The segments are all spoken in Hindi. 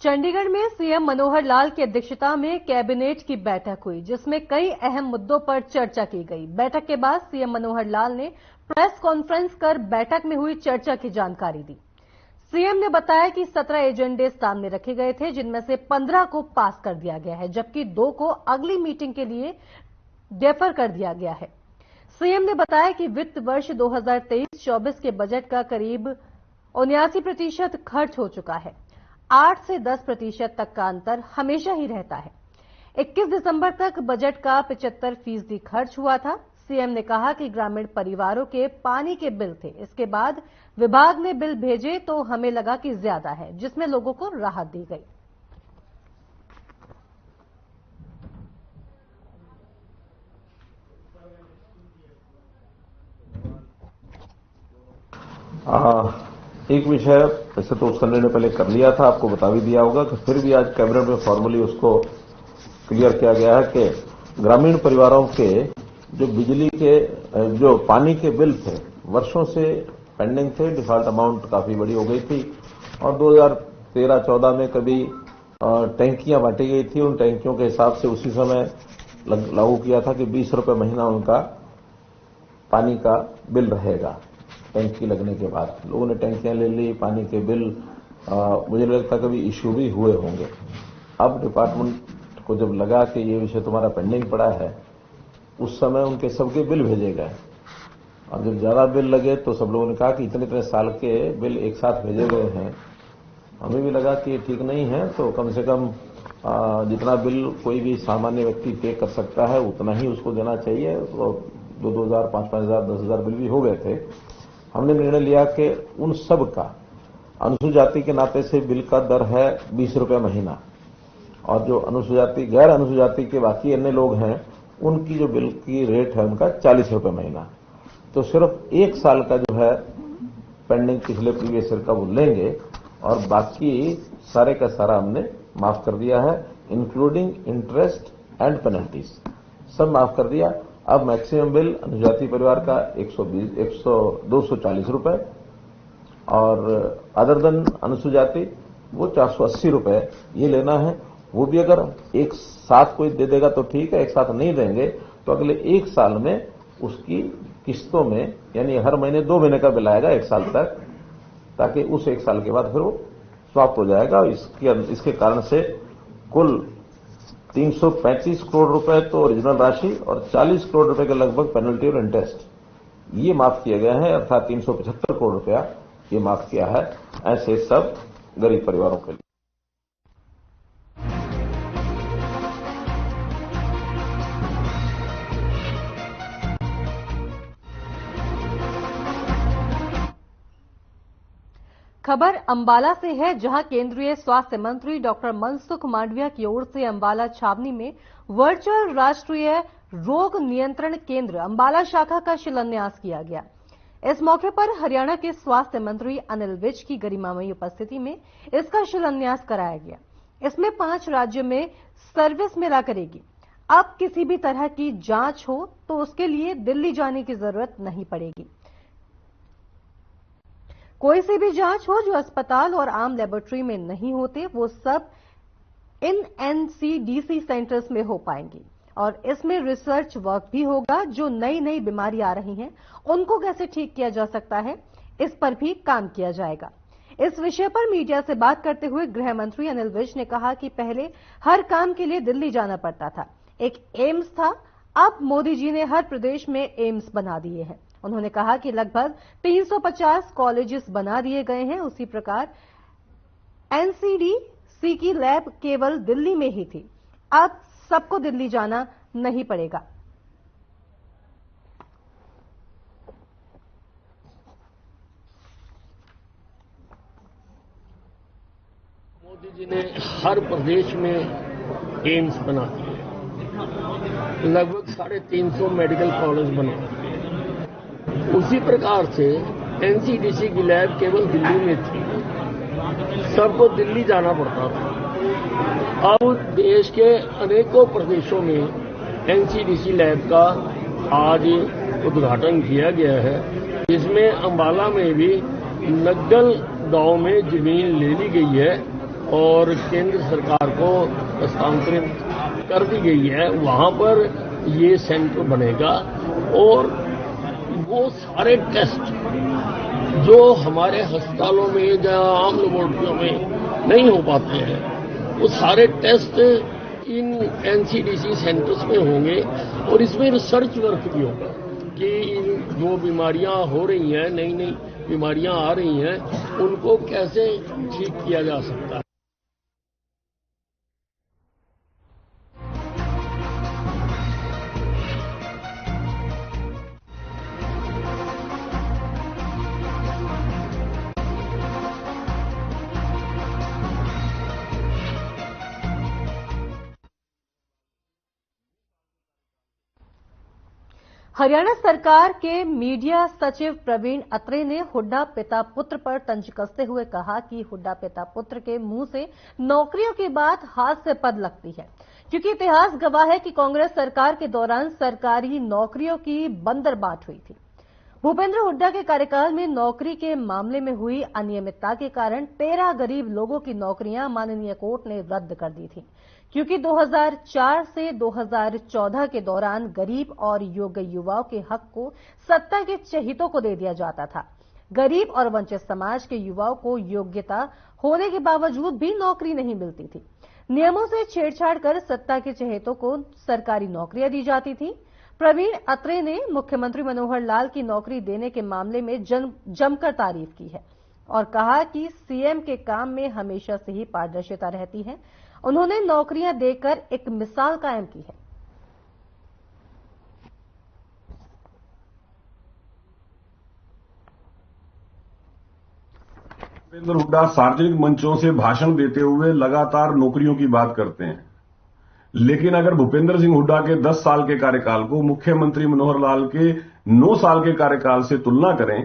चंडीगढ़ में सीएम मनोहर लाल की अध्यक्षता में कैबिनेट की बैठक हुई, जिसमें कई अहम मुद्दों पर चर्चा की गई। बैठक के बाद सीएम मनोहर लाल ने प्रेस कॉन्फ्रेंस कर बैठक में हुई चर्चा की जानकारी दी। सीएम ने बताया कि 17 एजेंडे सामने रखे गए थे, जिनमें से 15 को पास कर दिया गया है, जबकि 2 को अगली मीटिंग के लिए डेफर कर दिया गया है। सीएम ने बताया कि वित्त वर्ष 2023-24 के बजट का करीब 79% खर्च हो चुका है। 8 से 10% तक का अंतर हमेशा ही रहता है। 21 दिसंबर तक बजट का 75% खर्च हुआ था। सीएम ने कहा कि ग्रामीण परिवारों के पानी के बिल थे, इसके बाद विभाग ने बिल भेजे तो हमें लगा कि ज्यादा है, जिसमें लोगों को राहत दी गई। एक विषय वैसे तो उस निर्णय पहले कर लिया था, आपको बता भी दिया होगा कि फिर भी आज कैबिनेट में फॉर्मली उसको क्लियर किया गया है कि ग्रामीण परिवारों के जो बिजली के जो पानी के बिल थे वर्षों से पेंडिंग थे, डिफॉल्ट अमाउंट काफी बड़ी हो गई थी और 2013-14 में कभी टैंकियां बांटी गई थी। उन टैंकियों के हिसाब से उसी समय लागू किया था कि 20 रुपए महीना उनका पानी का बिल रहेगा। टैंकी लगने के बाद लोगों ने टैंकियां ले ली, पानी के बिल मुझे लगता कभी इश्यू भी हुए होंगे। अब डिपार्टमेंट को जब लगा कि ये विषय तुम्हारा पेंडिंग पड़ा है, उस समय उनके सबके बिल भेजे गए और जब ज्यादा बिल लगे तो सब लोगों ने कहा कि इतने साल के बिल एक साथ भेजे गए हैं। हमें भी लगा कि ये ठीक नहीं है, तो कम से कम जितना बिल कोई भी सामान्य व्यक्ति पे कर सकता है उतना ही उसको देना चाहिए। तो 2,000, 5,000, 10,000 बिल भी हो गए थे। हमने निर्णय लिया कि उन सब का अनुसूचित जाति के नाते से बिल का दर है 20 रुपए महीना और जो अनुसूचित जाति गैर अनुसूचित जाति के बाकी अन्य लोग हैं उनकी जो बिल की रेट है उनका 40 रुपए महीना। तो सिर्फ एक साल का जो है पेंडिंग पिछले प्रीवियस ईयर का वो लेंगे और बाकी सारे का सारा हमने माफ कर दिया है, इंक्लूडिंग इंटरेस्ट एंड पेनल्टीज सब माफ कर दिया। अब मैक्सिमम बिल अनुजाति परिवार का 240 रुपए और अदर देन अनुसूचित जाति वो 480 रुपए ये लेना है। वो भी अगर एक साथ कोई दे देगा तो ठीक है, एक साथ नहीं देंगे तो अगले एक साल में उसकी किस्तों में यानी हर महीने 2 महीने का बिल आएगा एक साल तक, ताकि उस एक साल के बाद फिर वो समाप्त हो जाएगा। इसके कारण से कुल 335 करोड़ रुपए तो ओरिजिनल राशि और 40 करोड़ रुपए के लगभग पेनल्टी और इंटरेस्ट ये माफ किए गए हैं, अर्थात 375 करोड़ रुपया ये माफ किया है ऐसे सब गरीब परिवारों के लिए। खबर अंबाला से है, जहां केंद्रीय स्वास्थ्य मंत्री डॉक्टर मनसुख मांडविया की ओर से अंबाला छावनी में वर्चुअल राष्ट्रीय रोग नियंत्रण केंद्र अंबाला शाखा का शिलान्यास किया गया। इस मौके पर हरियाणा के स्वास्थ्य मंत्री अनिल विज की गरिमामयी उपस्थिति में इसका शिलान्यास कराया गया। इसमें 5 राज्यों में सर्विस मिला करेगी। अब किसी भी तरह की जांच हो तो उसके लिए दिल्ली जाने की जरूरत नहीं पड़ेगी। कोई सी भी जांच हो जो अस्पताल और आम लेबोरेटरी में नहीं होते, वो सब इन एनसीडीसी सेंटर्स में हो पाएंगी और इसमें रिसर्च वर्क भी होगा। जो नई बीमारी आ रही हैं उनको कैसे ठीक किया जा सकता है, इस पर भी काम किया जाएगा। इस विषय पर मीडिया से बात करते हुए गृह मंत्री अनिल विज ने कहा कि पहले हर काम के लिए दिल्ली जाना पड़ता था, एक एम्स था, अब मोदी जी ने हर प्रदेश में एम्स बना दिए हैं। उन्होंने कहा कि लगभग 350 कॉलेजेस बना दिए गए हैं। उसी प्रकार एनसीडीसी की लैब केवल दिल्ली में ही थी, अब सबको दिल्ली जाना नहीं पड़ेगा। मोदी जी ने हर प्रदेश में एम्स बना दिए, लगभग 350 मेडिकल कॉलेज बना दिए। उसी प्रकार से एनसीडीसी की लैब केवल दिल्ली में थी, सबको दिल्ली जाना पड़ता था। अब देश के अनेकों प्रदेशों में एनसीडीसी लैब का आज उद्घाटन किया गया है। इसमें अंबाला में भी नग्गल गांव में जमीन ले ली गई है और केंद्र सरकार को हस्तांतरित कर दी गई है, वहां पर ये सेंटर बनेगा और वो सारे टेस्ट जो हमारे अस्पतालों में या आम लेबोरेटरियों में नहीं हो पाते हैं, वो सारे टेस्ट इन एनसीडीसी सेंटर्स में होंगे और इसमें रिसर्च वर्क भी होगा कि जो बीमारियां हो रही हैं, नई नई बीमारियां आ रही हैं, उनको कैसे ठीक किया जा सकता है। हरियाणा सरकार के मीडिया सचिव प्रवीण अत्रे ने हुड्डा पिता पुत्र पर तंज कसते हुए कहा कि हुड्डा पिता पुत्र के मुंह से नौकरियों की बात हास्यास्पद लगती है, क्योंकि इतिहास गवाह है कि कांग्रेस सरकार के दौरान सरकारी नौकरियों की बंदरबाट हुई थी। भूपेंद्र हुड्डा के कार्यकाल में नौकरी के मामले में हुई अनियमितता के कारण 13 गरीब लोगों की नौकरियां माननीय कोर्ट ने रद्द कर दी थी, क्योंकि 2004 से 2014 के दौरान गरीब और योग्य युवाओं के हक को सत्ता के चहेतों को दे दिया जाता था। गरीब और वंचित समाज के युवाओं को योग्यता होने के बावजूद भी नौकरी नहीं मिलती थी। नियमों से छेड़छाड़ कर सत्ता के चहेतों को सरकारी नौकरियां दी जाती थी। प्रवीण अत्रे ने मुख्यमंत्री मनोहर लाल की नौकरी देने के मामले में जमकर तारीफ की है और कहा कि सीएम के काम में हमेशा से ही पारदर्शिता रहती है। उन्होंने नौकरियां देकर एक मिसाल कायम की है। भूपेंद्र हुड्डा सार्वजनिक मंचों से भाषण देते हुए लगातार नौकरियों की बात करते हैं, लेकिन अगर भूपेंद्र सिंह हुड्डा के 10 साल के कार्यकाल को मुख्यमंत्री मनोहर लाल के 9 साल के कार्यकाल से तुलना करें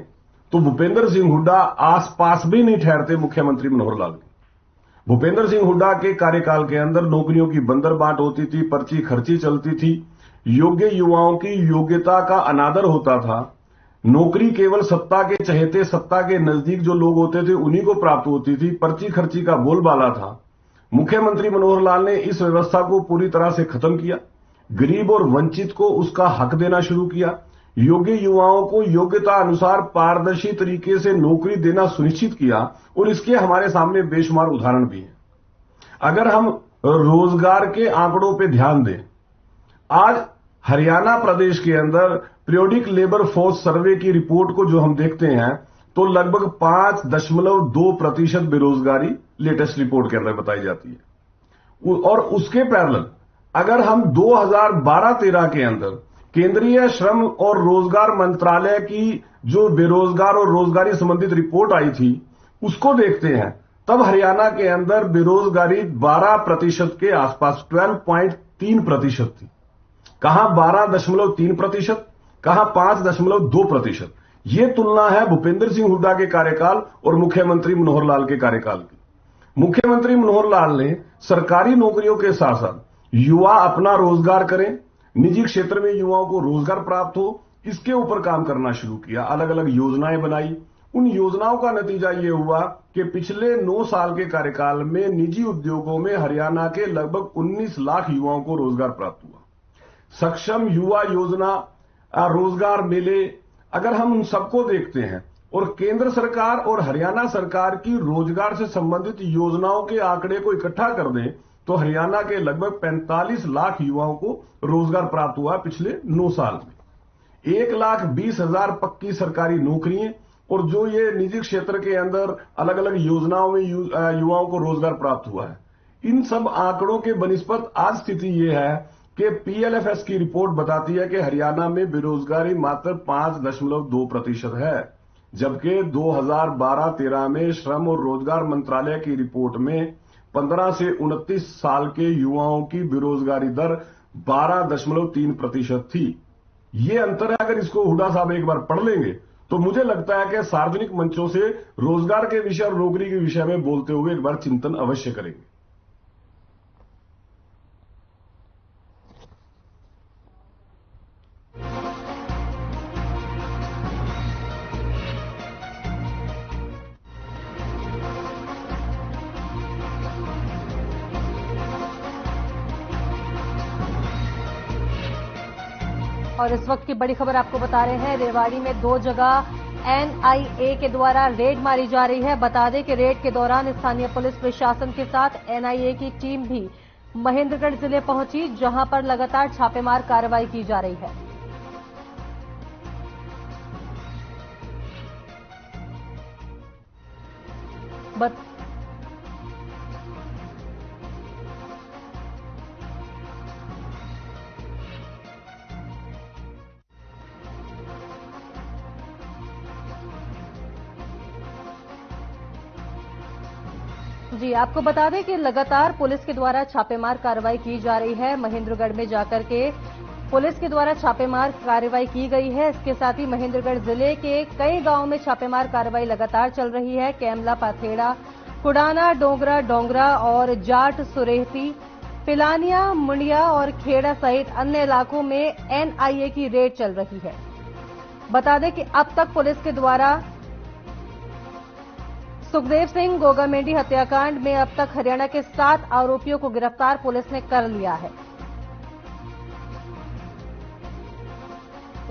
तो भूपेंद्र सिंह हुड्डा आसपास भी नहीं ठहरते मुख्यमंत्री मनोहर लाल के। भूपेंद्र सिंह हुड्डा के कार्यकाल के अंदर नौकरियों की बंदरबाट होती थी, पर्ची खर्ची चलती थी, योग्य युवाओं की योग्यता का अनादर होता था। नौकरी केवल सत्ता के चहेते, सत्ता के नजदीक जो लोग होते थे उन्हीं को प्राप्त होती थी। पर्ची खर्ची का बोलबाला था। मुख्यमंत्री मनोहर लाल ने इस व्यवस्था को पूरी तरह से खत्म किया। गरीब और वंचित को उसका हक देना शुरू किया। योग्य युवाओं को योग्यता अनुसार पारदर्शी तरीके से नौकरी देना सुनिश्चित किया और इसके हमारे सामने बेशुमार उदाहरण भी हैं। अगर हम रोजगार के आंकड़ों पर ध्यान दें, आज हरियाणा प्रदेश के अंदर पीरियोडिक लेबर फोर्स सर्वे की रिपोर्ट को जो हम देखते हैं तो लगभग 5.2% बेरोजगारी लेटेस्ट रिपोर्ट के अंदर बताई जाती है। और उसके पैरेलल अगर हम 2012-13 के अंदर केंद्रीय श्रम और रोजगार मंत्रालय की जो बेरोजगार और रोजगारी संबंधित रिपोर्ट आई थी उसको देखते हैं, तब हरियाणा के अंदर बेरोजगारी 12% के आसपास 12.3% थी। कहां 12.3%, कहां 5.2%। यह तुलना है भूपेंद्र सिंह हुड्डा के कार्यकाल और मुख्यमंत्री मनोहर लाल के कार्यकाल की। मुख्यमंत्री मनोहर लाल ने सरकारी नौकरियों के साथ साथ युवा अपना रोजगार करें, निजी क्षेत्र में युवाओं को रोजगार प्राप्त हो, इसके ऊपर काम करना शुरू किया। अलग अलग योजनाएं बनाई। उन योजनाओं का नतीजा यह हुआ कि पिछले 9 साल के कार्यकाल में निजी उद्योगों में हरियाणा के लगभग 19 लाख युवाओं को रोजगार प्राप्त हुआ। सक्षम युवा योजना, रोजगार मेले, अगर हम उन सबको देखते हैं और केंद्र सरकार और हरियाणा सरकार की रोजगार से संबंधित योजनाओं के आंकड़े को इकट्ठा कर दें तो हरियाणा के लगभग 45 लाख युवाओं को रोजगार प्राप्त हुआ पिछले 9 साल में। 1,20,000 पक्की सरकारी नौकरियां और जो ये निजी क्षेत्र के अंदर अलग अलग योजनाओं में युवाओं को रोजगार प्राप्त हुआ है। इन सब आंकड़ों के बनिस्पत आज स्थिति ये है कि पीएलएफएस की रिपोर्ट बताती है कि हरियाणा में बेरोजगारी मात्र 5.2% है, जबकि 2012-13 में श्रम और रोजगार मंत्रालय की रिपोर्ट में 15 से 29 साल के युवाओं की बेरोजगारी दर 12.3% थी। ये अंतर है। अगर इसको हुड्डा साहब एक बार पढ़ लेंगे तो मुझे लगता है कि सार्वजनिक मंचों से रोजगार के विषय और नौकरी के विषय में बोलते हुए एक बार चिंतन अवश्य करेंगे। और इस वक्त की बड़ी खबर आपको बता रहे हैं, रेवाड़ी में 2 जगह एनआईए के द्वारा रेड मारी जा रही है। बता दें कि रेड के दौरान स्थानीय पुलिस प्रशासन के साथ एनआईए की टीम भी महेंद्रगढ़ जिले पहुंची, जहां पर लगातार छापेमार कार्रवाई की जा रही है। जी, आपको बता दें कि लगातार पुलिस के द्वारा छापेमार कार्रवाई की जा रही है। महेंद्रगढ़ में जाकर के पुलिस के द्वारा छापेमार कार्रवाई की गई है। इसके साथ ही महेंद्रगढ़ जिले के कई गांवों में छापेमार कार्रवाई लगातार चल रही है। कैमला, पाथेड़ा, कुडाना, डोंगरा, डोंगरा और जाट, सुरेहती, पिलानिया, मुंडिया और खेड़ा सहित अन्य इलाकों में एनआईए की रेड चल रही है। बता दें कि अब तक पुलिस के द्वारा सुखदेव सिंह गोगामेंडी हत्याकांड में अब तक हरियाणा के 7 आरोपियों को गिरफ्तार पुलिस ने कर लिया है।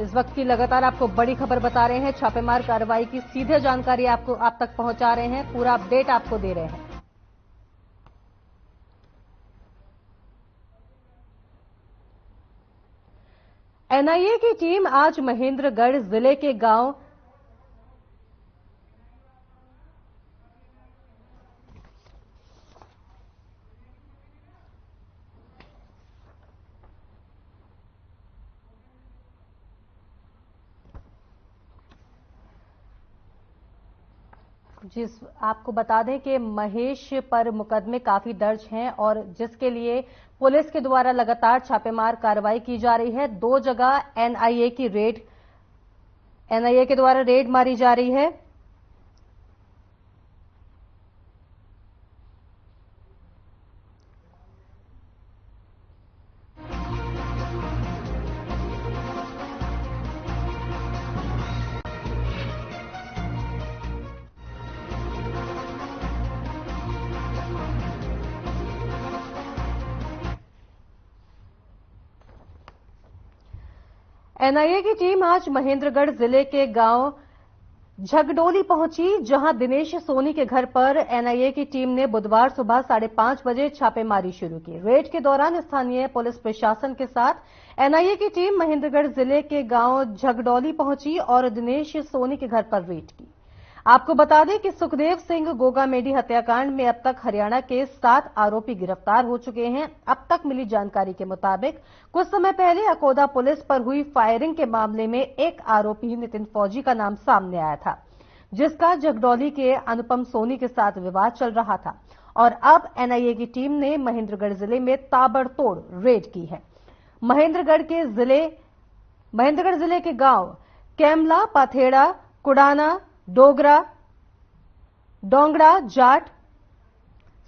इस वक्त की लगातार आपको बड़ी खबर बता रहे हैं, छापेमार कार्रवाई की सीधे जानकारी आप तक पहुंचा रहे हैं, पूरा अपडेट आपको दे रहे हैं। एनआईए की टीम आज महेंद्रगढ़ जिले के गांव जिस आपको बता दें कि महेश पर मुकदमे काफी दर्ज हैं और जिसके लिए पुलिस के द्वारा लगातार छापेमार कार्रवाई की जा रही है। 2 जगह एनआईए के द्वारा रेड मारी जा रही है। एनआईए की टीम आज महेंद्रगढ़ जिले के गांव झगडोली पहुंची, जहां दिनेश सोनी के घर पर एनआईए की टीम ने बुधवार सुबह 5:30 बजे छापेमारी शुरू की। रेड के दौरान स्थानीय पुलिस प्रशासन के साथ एनआईए की टीम महेंद्रगढ़ जिले के गांव झगडोली पहुंची और दिनेश सोनी के घर पर रेड की। आपको बता दें कि सुखदेव सिंह गोगामेंडी हत्याकांड में अब तक हरियाणा के 7 आरोपी गिरफ्तार हो चुके हैं। अब तक मिली जानकारी के मुताबिक कुछ समय पहले अकोदा पुलिस पर हुई फायरिंग के मामले में एक आरोपी नितिन फौजी का नाम सामने आया था, जिसका झगडोली के अनुपम सोनी के साथ विवाद चल रहा था और अब एनआईए की टीम ने महेंद्रगढ़ जिले में ताबड़तोड़ रेड की है। महेंद्रगढ़ जिले के गांव कैमला, पाथेड़ा, कुडाना, डोंगरा, जाट,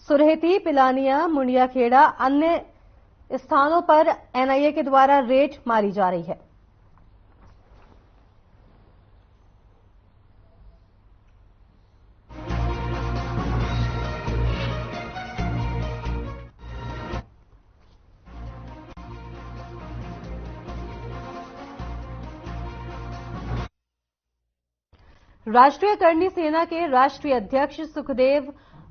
सुरहेती, पिलानिया, मुंडिया, खेड़ा अन्य स्थानों पर एनआईए के द्वारा रेड मारी जा रही है। राष्ट्रीय करनी सेना के राष्ट्रीय अध्यक्ष सुखदेव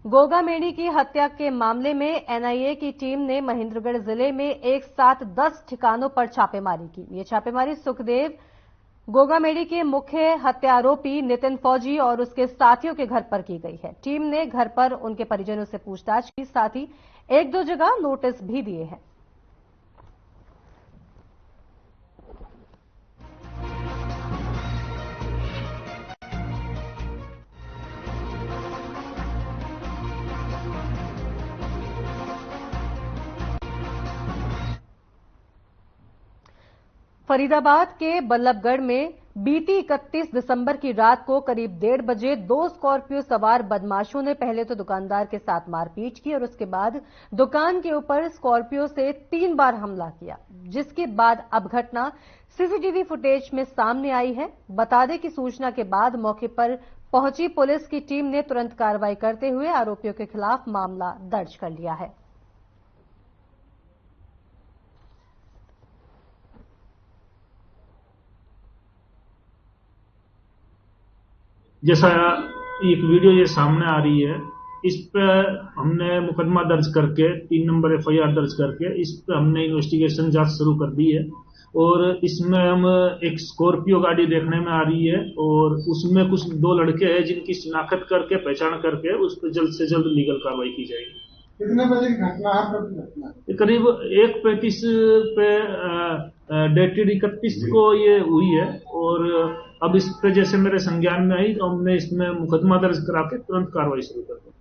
गोगामेंडी की हत्या के मामले में एनआईए की टीम ने महेंद्रगढ़ जिले में एक साथ 10 ठिकानों पर छापेमारी की। ये छापेमारी सुखदेव गोगामेंडी के मुख्य हत्यारोपी नितिन फौजी और उसके साथियों के घर पर की गई है। टीम ने घर पर उनके परिजनों से पूछताछ की, साथ ही 1-2 जगह नोटिस भी दिए हैं। फरीदाबाद के बल्लभगढ़ में बीती 31 दिसंबर की रात को करीब 1:30 बजे 2 स्कॉर्पियो सवार बदमाशों ने पहले तो दुकानदार के साथ मारपीट की और उसके बाद दुकान के ऊपर स्कॉर्पियो से 3 बार हमला किया, जिसके बाद अब घटना सीसीटीवी फुटेज में सामने आई है। बता दें कि सूचना के बाद मौके पर पहुंची पुलिस की टीम ने तुरंत कार्रवाई करते हुए आरोपियों के खिलाफ मामला दर्ज कर लिया है। जैसा एक वीडियो ये सामने आ रही है, इस पर हमने मुकदमा दर्ज करके 3 नंबर FIR दर्ज करके इस पर हमने इन्वेस्टिगेशन जांच शुरू कर दी है। और इसमें हम एक स्कॉर्पियो गाड़ी देखने में आ रही है और उसमें कुछ 2 लड़के हैं जिनकी शिनाख्त करके पहचान करके उस पर जल्द से जल्द लीगल कार्रवाई की जाएगी। कितने बजे की घटना है? करीब 1:35 पे डेटेड 31 को ये हुई है। और अब इस पे जैसे मेरे संज्ञान में आई तो हमने इसमें मुकदमा दर्ज करा के तुरंत कार्रवाई शुरू कर दी।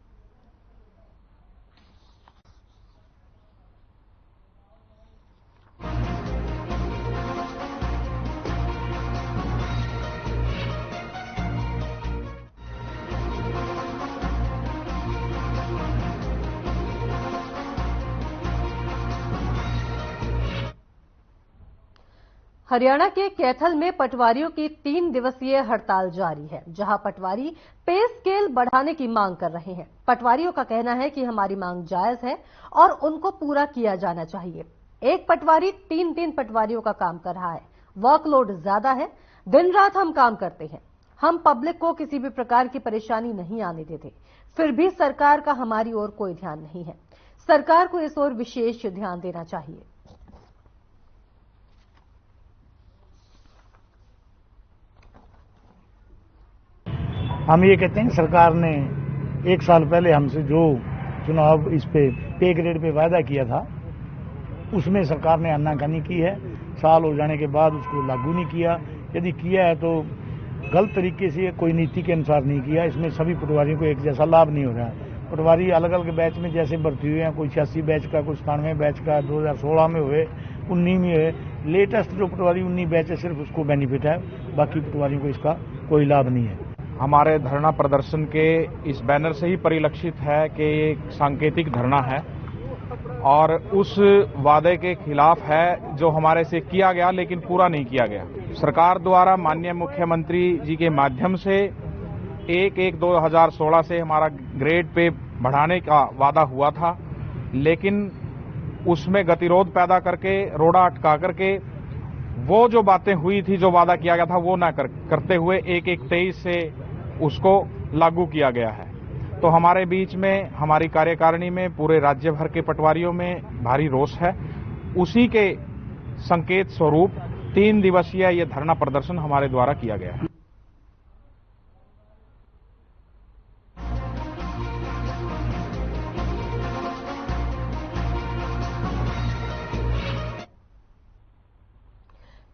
हरियाणा के कैथल में पटवारियों की 3 दिवसीय हड़ताल जारी है, जहां पटवारी पे स्केल बढ़ाने की मांग कर रहे हैं। पटवारियों का कहना है कि हमारी मांग जायज है और उनको पूरा किया जाना चाहिए। एक पटवारी 3 पटवारियों का काम कर रहा है, वर्कलोड ज्यादा है, दिन रात हम काम करते हैं। हम पब्लिक को किसी भी प्रकार की परेशानी नहीं आने देते, फिर भी सरकार का हमारी ओर कोई ध्यान नहीं है। सरकार को इस ओर विशेष ध्यान देना चाहिए। हम ये कहते हैं कि सरकार ने 1 साल पहले हमसे जो चुनाव इस पे ग्रेड पे वायदा किया था, उसमें सरकार ने आनाकानी की है। साल हो जाने के बाद उसको लागू नहीं किया। यदि किया है तो गलत तरीके से, कोई नीति के अनुसार नहीं किया। इसमें सभी पटवारियों को एक जैसा लाभ नहीं हो रहा है। पटवारी अलग अलग बैच में जैसे भर्ती हुए हैं, कोई 86 बैच का, कोई 97 बैच का, 2016 में हुए, 19 में हुए। लेटेस्ट जो पटवारी 19 बैच है सिर्फ उसको बेनिफिट है, बाकी पटवारियों को इसका कोई लाभ नहीं है। हमारे धरना प्रदर्शन के इस बैनर से ही परिलक्षित है कि ये एक सांकेतिक धरना है और उस वादे के खिलाफ है जो हमारे से किया गया लेकिन पूरा नहीं किया गया। सरकार द्वारा माननीय मुख्यमंत्री जी के माध्यम से 1/1/2016 से हमारा ग्रेड पे बढ़ाने का वादा हुआ था, लेकिन उसमें गतिरोध पैदा करके, रोड़ा अटका करके वो जो बातें हुई थी, जो वादा किया गया था, वो ना करते हुए 1/1/23 से उसको लागू किया गया है। तो हमारे बीच में, हमारी कार्यकारिणी में, पूरे राज्य भर के पटवारियों में भारी रोष है। उसी के संकेत स्वरूप 3 दिवसीय ये धरना प्रदर्शन हमारे द्वारा किया गया है।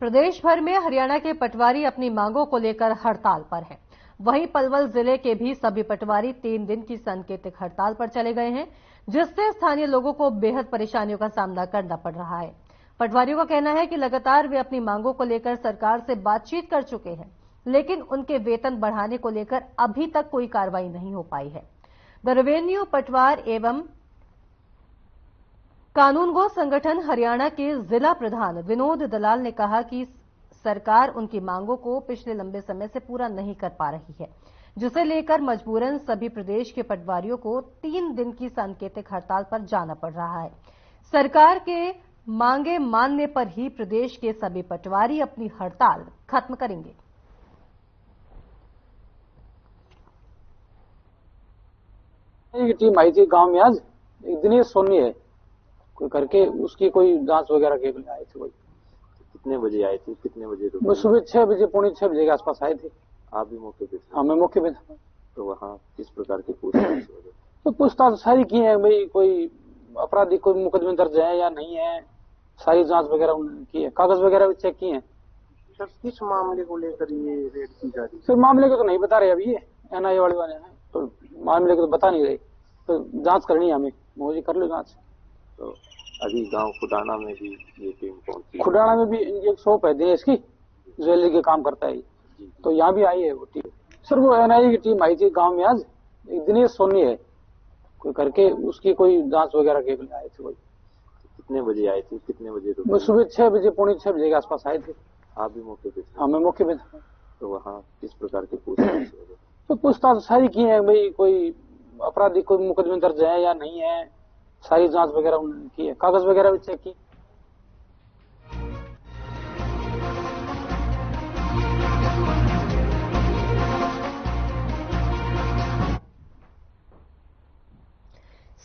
प्रदेश भर में हरियाणा के पटवारी अपनी मांगों को लेकर हड़ताल पर हैं। वहीं पलवल जिले के भी सभी पटवारी 3 दिन की सांकेतिक हड़ताल पर चले गए हैं, जिससे स्थानीय लोगों को बेहद परेशानियों का सामना करना पड़ रहा है। पटवारियों का कहना है कि लगातार वे अपनी मांगों को लेकर सरकार से बातचीत कर चुके हैं, लेकिन उनके वेतन बढ़ाने को लेकर अभी तक कोई कार्रवाई नहीं हो पाई है। द रेवेन्यू पटवार एवं कानूनगो संगठन हरियाणा के जिला प्रधान विनोद दलाल ने कहा कि सरकार उनकी मांगों को पिछले लंबे समय से पूरा नहीं कर पा रही है, जिसे लेकर मजबूरन सभी प्रदेश के पटवारियों को 3 दिन की सांकेतिक हड़ताल पर जाना पड़ रहा है। सरकार के मांगे मानने पर ही प्रदेश के सभी पटवारी अपनी हड़ताल खत्म करेंगे। टीम आई थी गांव में, आज एक दिन सोनी है कोई करके, उसकी कोई जांच वगैरह के लिए आए थे। वही कितने बजे आए थे, कितने बजे? वो सुबह 6 बजे, 6:45 बजे के आसपास आए थे। आप भी मौके पे थे? हाँ, मैं मौके पे था। तो वहाँ किस प्रकार की पूछताछ? तो पूछताछ सारी की है भाई, कोई आपराधिक कोई मुकदमे दर्ज है या नहीं है, सारी जांच वगैरह की है, कागज वगैरह भी चेक किए हैं। सर, किस मामले को लेकर ये रेड की जा रही है? सर, मामले को तो नहीं बता रहे अभी, ये NIA वाले हैं, तो मामले को तो बता नहीं रहे, तो जांच करनी है हमें। मोदी कर लो जांच। तो अभी गांव खुडाना में भी ये टीम पहुंची? खुडाना में भी इनकी एक शॉप है दिनेश की, ज्वेलरी के काम करता है, तो यहाँ भी आई है वो टीम। सर, वो NIA की टीम आई थी गांव में, आज एक दिनेश सोनी है कोई करके, उसकी कोई जांच वगैरह के लिए आए थे। वही कितने बजे आए थे, कितने बजे? वो सुबह 6 बजे, 6:45 बजे के आसपास आए थे। आप भी मौके पे थे? हाँ, मैं मौके पे था। तो वहाँ किस प्रकार की पूछताछ? तो पूछताछ सारी की है भाई, कोई आपराधिक कोई मुकदमे दर्ज है या नहीं है, सारी जांच वगैरह की है, कागज वगैरह भी चेक की।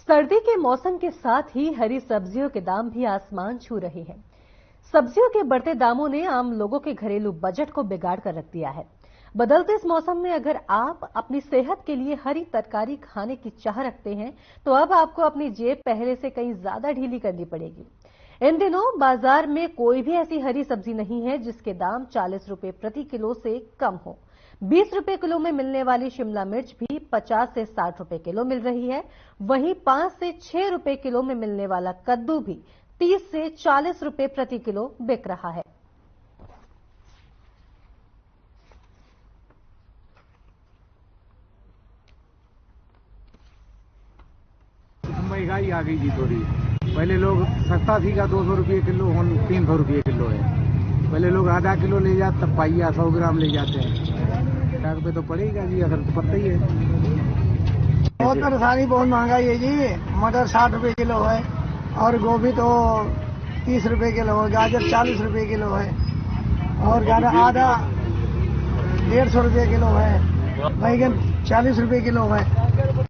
सर्दी के मौसम के साथ ही हरी सब्जियों के दाम भी आसमान छू रहे हैं। सब्जियों के बढ़ते दामों ने आम लोगों के घरेलू बजट को बिगाड़ कर रख दिया है। बदलते इस मौसम में अगर आप अपनी सेहत के लिए हरी तरकारी खाने की चाह रखते हैं तो अब आपको अपनी जेब पहले से कहीं ज्यादा ढीली करनी पड़ेगी। इन दिनों बाजार में कोई भी ऐसी हरी सब्जी नहीं है जिसके दाम 40 रुपए प्रति किलो से कम हो। 20 रुपए किलो में मिलने वाली शिमला मिर्च भी 50 से 60 रुपए किलो मिल रही है। वहीं 5 से 6 रुपए किलो में मिलने वाला कद्दू भी 30 से 40 रुपए प्रति किलो बिक रहा है। महंगाई आ गई जी थोड़ी। पहले लोग सस्ता थी का 200 रुपये किलो, 300 रुपये किलो है। पहले लोग आधा किलो ले जाते, तब पाइया 100 ग्राम ले जाते हैं। पे तो पड़ेगा जी, अगर तो पता ही है। बहुत परेशानी, बहुत महंगाई है जी। मटर 60 रुपए किलो है और गोभी तो 30 रुपए किलो है, गाजर 40 रुपए किलो है और आधा 150 रुपए किलो है, बैगन 40 रुपए किलो है।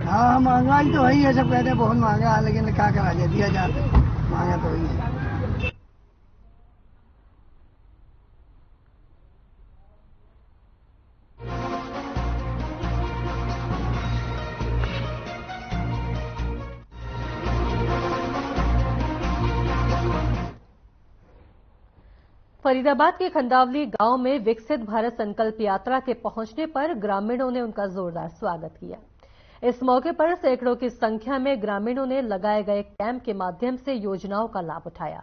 हाँ, महंगाई तो है ही है, सब कहते हैं बहुत महंगा है, लेकिन क्या करा जाए, दिया जाता है, महंगा तो ही है। फरीदाबाद के खंडावली गांव में विकसित भारत संकल्प यात्रा के पहुंचने पर ग्रामीणों ने उनका जोरदार स्वागत किया। इस मौके पर सैकड़ों की संख्या में ग्रामीणों ने लगाए गए कैंप के माध्यम से योजनाओं का लाभ उठाया।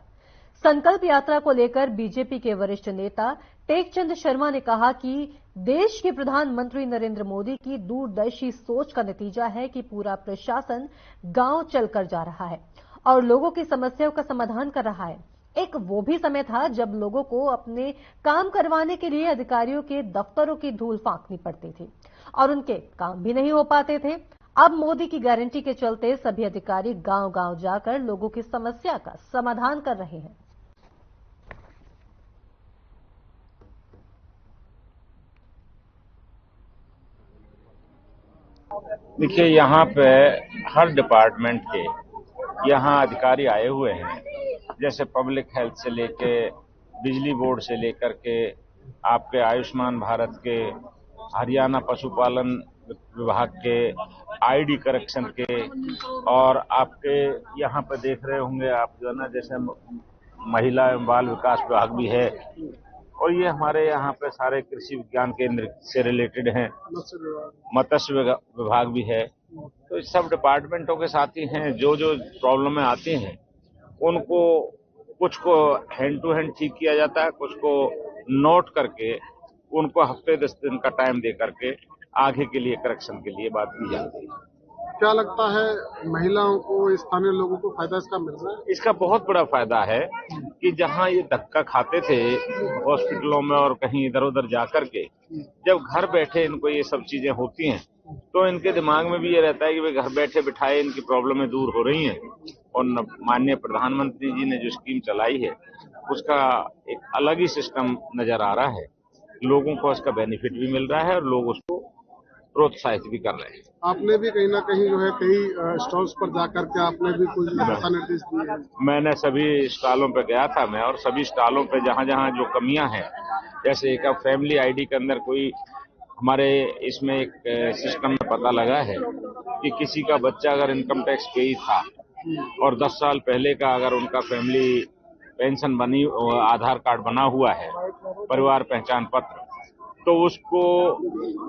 संकल्प यात्रा को लेकर बीजेपी के वरिष्ठ नेता टेकचंद शर्मा ने कहा कि देश के प्रधानमंत्री नरेंद्र मोदी की दूरदर्शी सोच का नतीजा है कि पूरा प्रशासन गांव चलकर जा रहा है और लोगों की समस्याओं का समाधान कर रहा है। एक वो भी समय था जब लोगों को अपने काम करवाने के लिए अधिकारियों के दफ्तरों की धूल फांकनी पड़ती थी और उनके काम भी नहीं हो पाते थे। अब मोदी की गारंटी के चलते सभी अधिकारी गांव-गांव जाकर लोगों की समस्या का समाधान कर रहे हैं। देखिए, यहाँ पे हर डिपार्टमेंट के यहाँ अधिकारी आए हुए हैं, जैसे पब्लिक हेल्थ से लेके बिजली बोर्ड से लेकर के आपके आयुष्मान भारत के, हरियाणा पशुपालन विभाग के, आईडी करेक्शन के, और आपके यहाँ पे देख रहे होंगे आप जो है ना, जैसे महिला एवं बाल विकास विभाग भी है, और ये हमारे यहाँ पे सारे कृषि विज्ञान केंद्र से रिलेटेड हैं, मत्स्य विभाग भी है। तो इस सब डिपार्टमेंटों के साथ ही हैं। जो जो प्रॉब्लमें आती हैं उनको कुछ को हैंड टू हैंड ठीक किया जाता है, कुछ को नोट करके उनको हफ्ते 10 दिन का टाइम दे करके आगे के लिए करेक्शन के लिए बात की जाती है। क्या लगता है महिलाओं को, स्थानीय लोगों को फायदा इसका मिल रहा है? इसका बहुत बड़ा फायदा है कि जहां ये धक्का खाते थे हॉस्पिटलों में और कहीं इधर उधर जाकर के, जब घर बैठे इनको ये सब चीजें होती हैं तो इनके दिमाग में भी ये रहता है कि वे घर बैठे बिठाए इनकी प्रॉब्लमें दूर हो रही हैं। और माननीय प्रधानमंत्री जी ने जो स्कीम चलाई है उसका एक अलग ही सिस्टम नजर आ रहा है। लोगों को उसका बेनिफिट भी मिल रहा है और लोग उसको प्रोत्साहित भी कर रहे हैं। आपने भी कहीं ना कहीं जो है कई स्टॉल्स पर जाकर के आपने भी कुछ दिशा निर्देश दिए हैं? मैंने सभी स्टॉलों पे गया था मैं, और सभी स्टॉलों पे जहां जहां जो कमियां हैं, जैसे एक फैमिली आईडी के अंदर कोई हमारे इसमें एक सिस्टम में पता लगा है कि किसी का बच्चा अगर इनकम टैक्स पेई था और 10 साल पहले का अगर उनका फैमिली पेंशन बनी, आधार कार्ड बना हुआ है, परिवार पहचान पत्र, तो उसको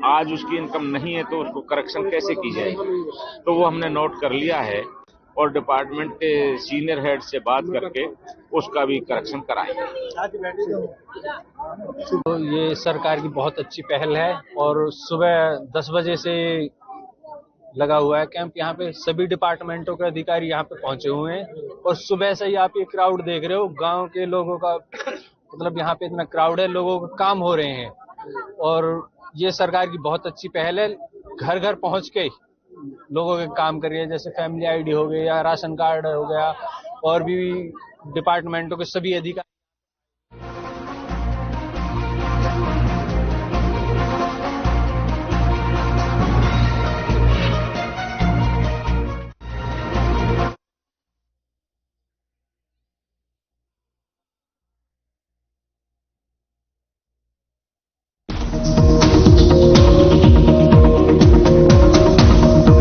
आज उसकी इनकम नहीं है तो उसको करेक्शन कैसे की जाएगी। तो वो हमने नोट कर लिया है और डिपार्टमेंट के सीनियर हेड से बात करके उसका भी करेक्शन कराएंगे। तो ये सरकार की बहुत अच्छी पहल है और सुबह 10 बजे से लगा हुआ है कैंप। यहाँ पे सभी डिपार्टमेंटों के अधिकारी यहाँ पे पहुंचे हुए हैं और सुबह से ही आप ये क्राउड देख रहे हो, गांव के लोगों का, मतलब यहाँ पे इतना क्राउड है, लोगों के काम हो रहे हैं और ये सरकार की बहुत अच्छी पहल है। घर घर पहुंच के लोगों के काम कर रही है, जैसे फैमिली आईडी हो गई या राशन कार्ड हो गया, और भी डिपार्टमेंटों के सभी अधिकारी